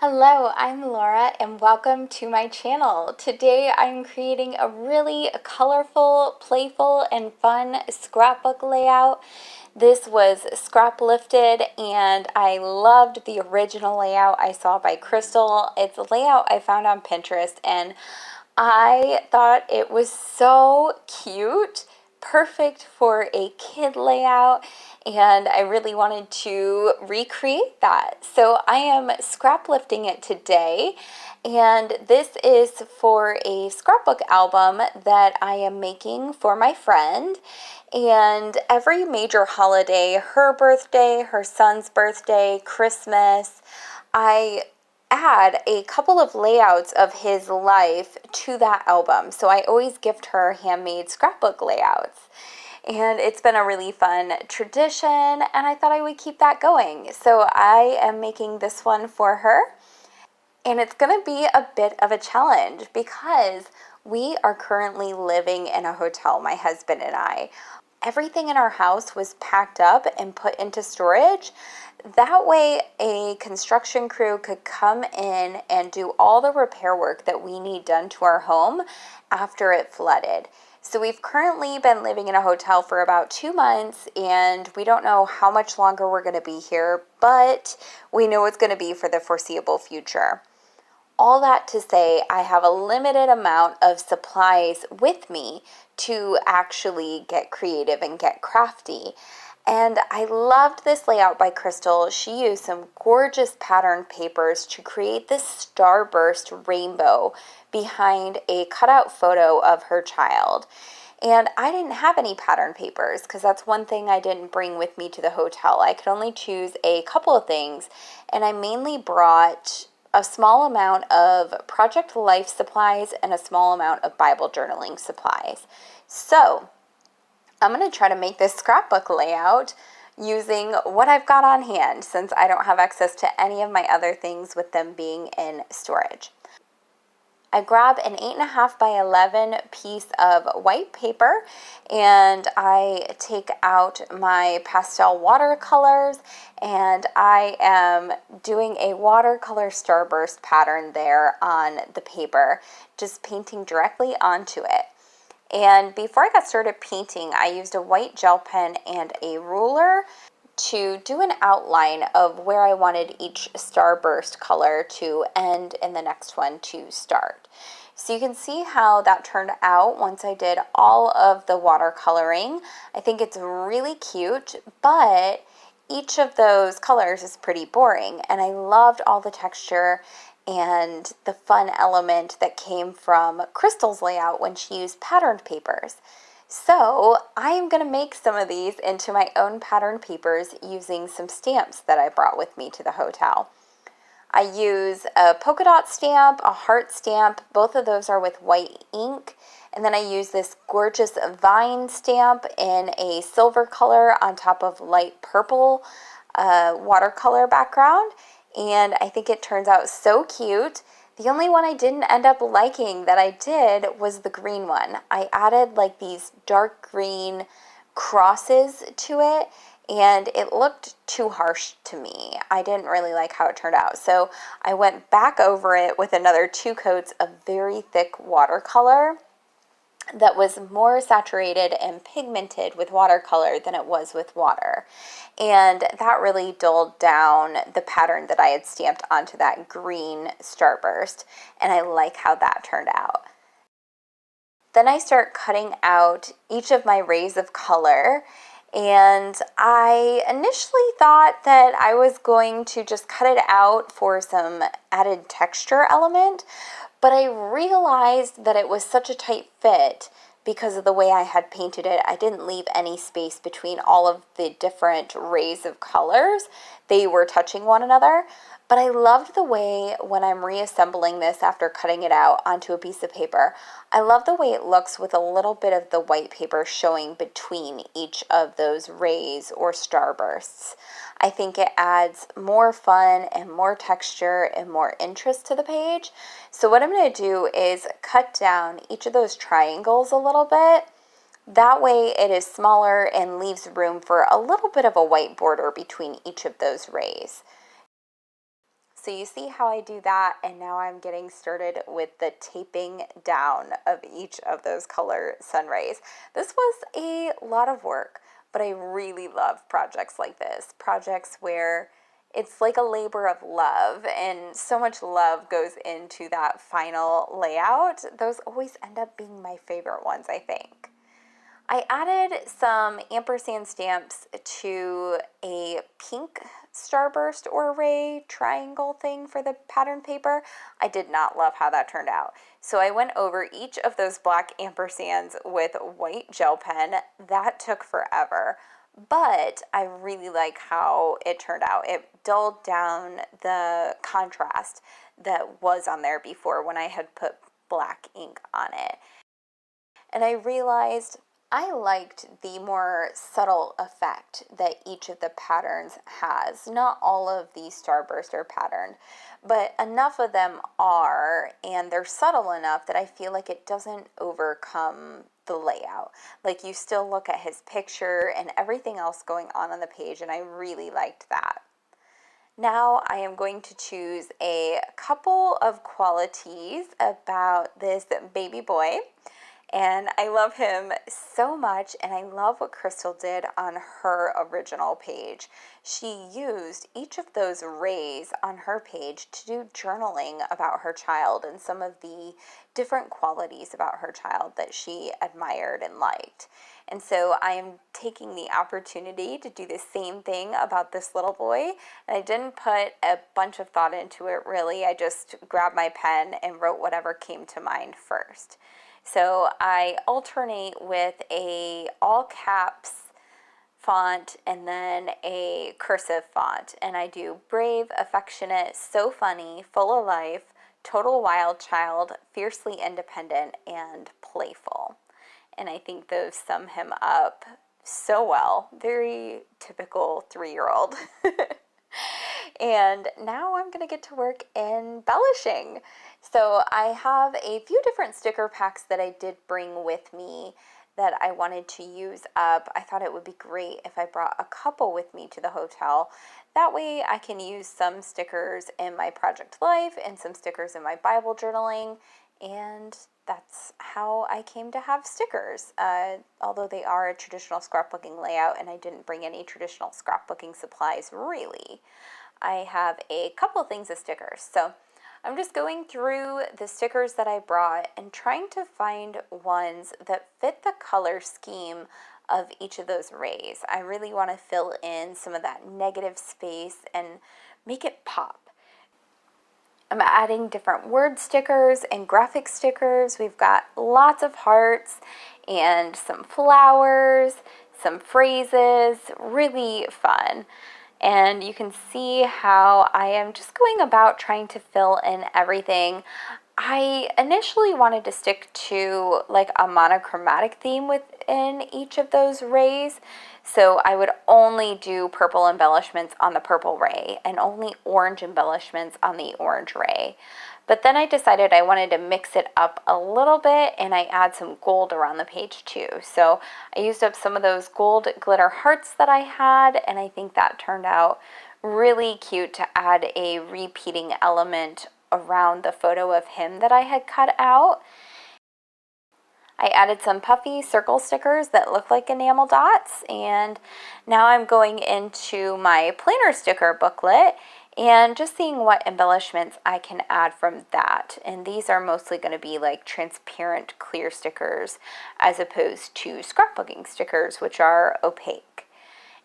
Hello, I'm Laura and welcome to my channel. Today I'm creating a really colorful, playful, and fun scrapbook layout. This was scrap lifted and I loved the original layout I saw by Crystal. It's a layout I found on Pinterest and I thought it was so cute, perfect for a kid layout, and I really wanted to recreate that. So I am scrap lifting it today, and this is for a scrapbook album that I am making for my friend. And every major holiday, her birthday, her son's birthday, Christmas, I add a couple of layouts of his life to that album. So I always gift her handmade scrapbook layouts. And it's been a really fun tradition, and I thought I would keep that going. So I am making this one for her. And it's going to be a bit of a challenge because we are currently living in a hotel, my husband and I. Everything in our house was packed up and put into storage. That way a construction crew could come in and do all the repair work that we need done to our home after it flooded. So we've currently been living in a hotel for about 2 months, and we don't know how much longer we're going to be here, but we know it's going to be for the foreseeable future. All that to say, I have a limited amount of supplies with me to actually get creative and get crafty. And I loved this layout by Crystal. She used some gorgeous patterned papers to create this starburst rainbow behind a cutout photo of her child. And I didn't have any pattern papers because that's one thing I didn't bring with me to the hotel. I could only choose a couple of things, and I mainly brought a small amount of Project Life supplies and a small amount of Bible journaling supplies. So I'm going to try to make this scrapbook layout using what I've got on hand since I don't have access to any of my other things with them being in storage. I grab an 8.5 by 11 piece of white paper and I take out my pastel watercolors, and I am doing a watercolor starburst pattern there on the paper, just painting directly onto it. And before I got started painting, I used a white gel pen and a ruler to do an outline of where I wanted each starburst color to end and the next one to start. So you can see how that turned out once I did all of the watercoloring. I think it's really cute, but each of those colors is pretty boring, and I loved all the texture and the fun element that came from Crystal's layout when she used patterned papers. So I am going to make some of these into my own pattern papers using some stamps that I brought with me to the hotel. I use a polka dot stamp, a heart stamp, both of those are with white ink, and then I use this gorgeous vine stamp in a silver color on top of light purple watercolor background, and I think it turns out so cute. The only one I didn't end up liking that I did was the green one. I added like these dark green crosses to it, and it looked too harsh to me. I didn't really like how it turned out. So I went back over it with another 2 coats of very thick watercolor that was more saturated and pigmented with watercolor than it was with water. And that really dulled down the pattern that I had stamped onto that green starburst, and I like how that turned out. Then I start cutting out each of my rays of color, and I initially thought that I was going to just cut it out for some added texture element, but I realized that it was such a tight fit because of the way I had painted it. I didn't leave any space between all of the different rays of colors. They were touching one another. But I loved the way when I'm reassembling this after cutting it out onto a piece of paper, I love the way it looks with a little bit of the white paper showing between each of those rays or starbursts. I think it adds more fun and more texture and more interest to the page. So what I'm going to do is cut down each of those triangles a little bit. That way it is smaller and leaves room for a little bit of a white border between each of those rays. So you see how I do that, and now I'm getting started with the taping down of each of those color sun rays. This was a lot of work, but I really love projects like this, projects where it's like a labor of love, and so much love goes into that final layout. Those always end up being my favorite ones, I think. I added some ampersand stamps to a pink starburst or ray triangle thing for the pattern paper. I did not love how that turned out. So I went over each of those black ampersands with white gel pen. That took forever, but I really like how it turned out. It dulled down the contrast that was on there before when I had put black ink on it. And I realized I liked the more subtle effect that each of the patterns has. Not all of the starburst are patterned, but enough of them are, and they're subtle enough that I feel like it doesn't overcome the layout. Like, you still look at his picture and everything else going on the page, and I really liked that. Now I am going to choose a couple of qualities about this baby boy. And I love him so much, and I love what Crystal did on her original page. She used each of those rays on her page to do journaling about her child and some of the different qualities about her child that she admired and liked. And so I am taking the opportunity to do the same thing about this little boy. And I didn't put a bunch of thought into it, really. I just grabbed my pen and wrote whatever came to mind first. So I alternate with a all caps font and then a cursive font. And I do brave, affectionate, so funny, full of life, total wild child, fiercely independent, and playful. And I think those sum him up so well. Very typical 3-year-old. And now I'm going to get to work embellishing. So I have a few different sticker packs that I did bring with me that I wanted to use up. I thought it would be great if I brought a couple with me to the hotel. That way I can use some stickers in my project life and some stickers in my Bible journaling, and that's how I came to have stickers. Although they are a traditional scrapbooking layout and I didn't bring any traditional scrapbooking supplies really, I have a couple things of stickers. So I'm just going through the stickers that I brought and trying to find ones that fit the color scheme of each of those rays. I really want to fill in some of that negative space and make it pop. I'm adding different word stickers and graphic stickers. We've got lots of hearts and some flowers, some phrases, really fun. And you can see how I am just going about trying to fill in everything. I initially wanted to stick to like a monochromatic theme within each of those rays. So I would only do purple embellishments on the purple ray and only orange embellishments on the orange ray. But then I decided I wanted to mix it up a little bit, and I add some gold around the page too. So I used up some of those gold glitter hearts that I had, and I think that turned out really cute to add a repeating element around the photo of him that I had cut out. I added some puffy circle stickers that look like enamel dots, and now I'm going into my planner sticker booklet and just seeing what embellishments I can add from that. And these are mostly going to be like transparent clear stickers as opposed to scrapbooking stickers, which are opaque.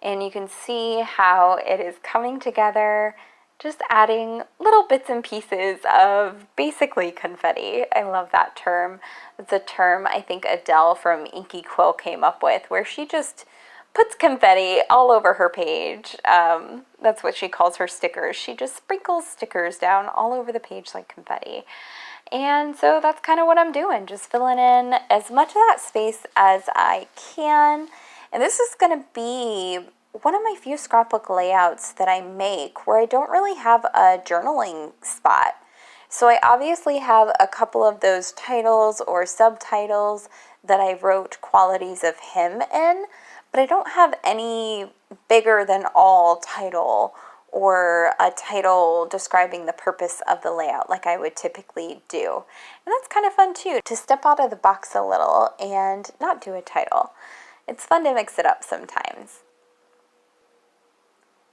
And you can see how it is coming together, just adding little bits and pieces of basically confetti. I love that term. It's a term I think Adele from Inky Quill came up with, where she just puts confetti all over her page. That's what she calls her stickers. She just sprinkles stickers down all over the page like confetti. And so that's kind of what I'm doing, just filling in as much of that space as I can. And this is going to be one of my few scrapbook layouts that I make where I don't really have a journaling spot. So I obviously have a couple of those titles or subtitles that I wrote qualities of him in, but I don't have any bigger than all title or a title describing the purpose of the layout like I would typically do. And that's kind of fun too, to step out of the box a little and not do a title. It's fun to mix it up sometimes.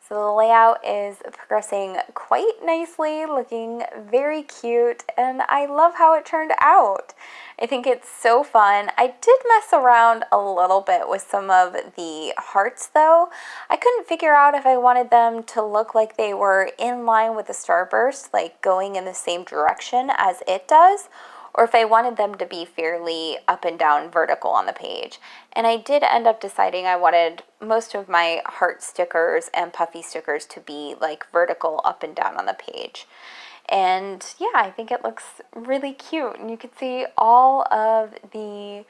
So the layout is progressing quite nicely, looking very cute, and I love how it turned out. I think it's so fun. I did mess around a little bit with some of the hearts though. I couldn't figure out if I wanted them to look like they were in line with the starburst, like going in the same direction as it does, or if I wanted them to be fairly up and down vertical on the page. And I did end up deciding I wanted most of my heart stickers and puffy stickers to be like vertical up and down on the page. And yeah, I think it looks really cute. And you can see all of the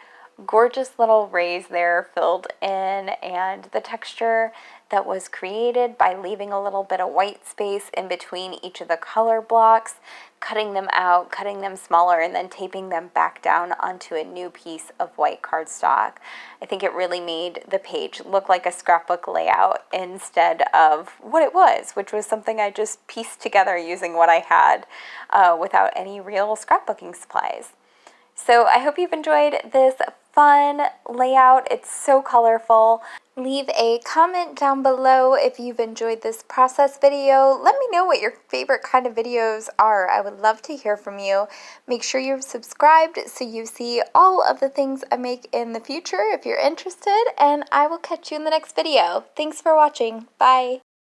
gorgeous little rays there filled in, and the texture that was created by leaving a little bit of white space in between each of the color blocks, cutting them out, cutting them smaller, and then taping them back down onto a new piece of white cardstock. I think it really made the page look like a scrapbook layout instead of what it was, which was something I just pieced together using what I had without any real scrapbooking supplies. So I hope you've enjoyed this fun layout. It's so colorful. Leave a comment down below if you've enjoyed this process video. Let me know what your favorite kind of videos are. I would love to hear from you. Make sure you're subscribed so you see all of the things I make in the future if you're interested, and I will catch you in the next video. Thanks for watching. Bye.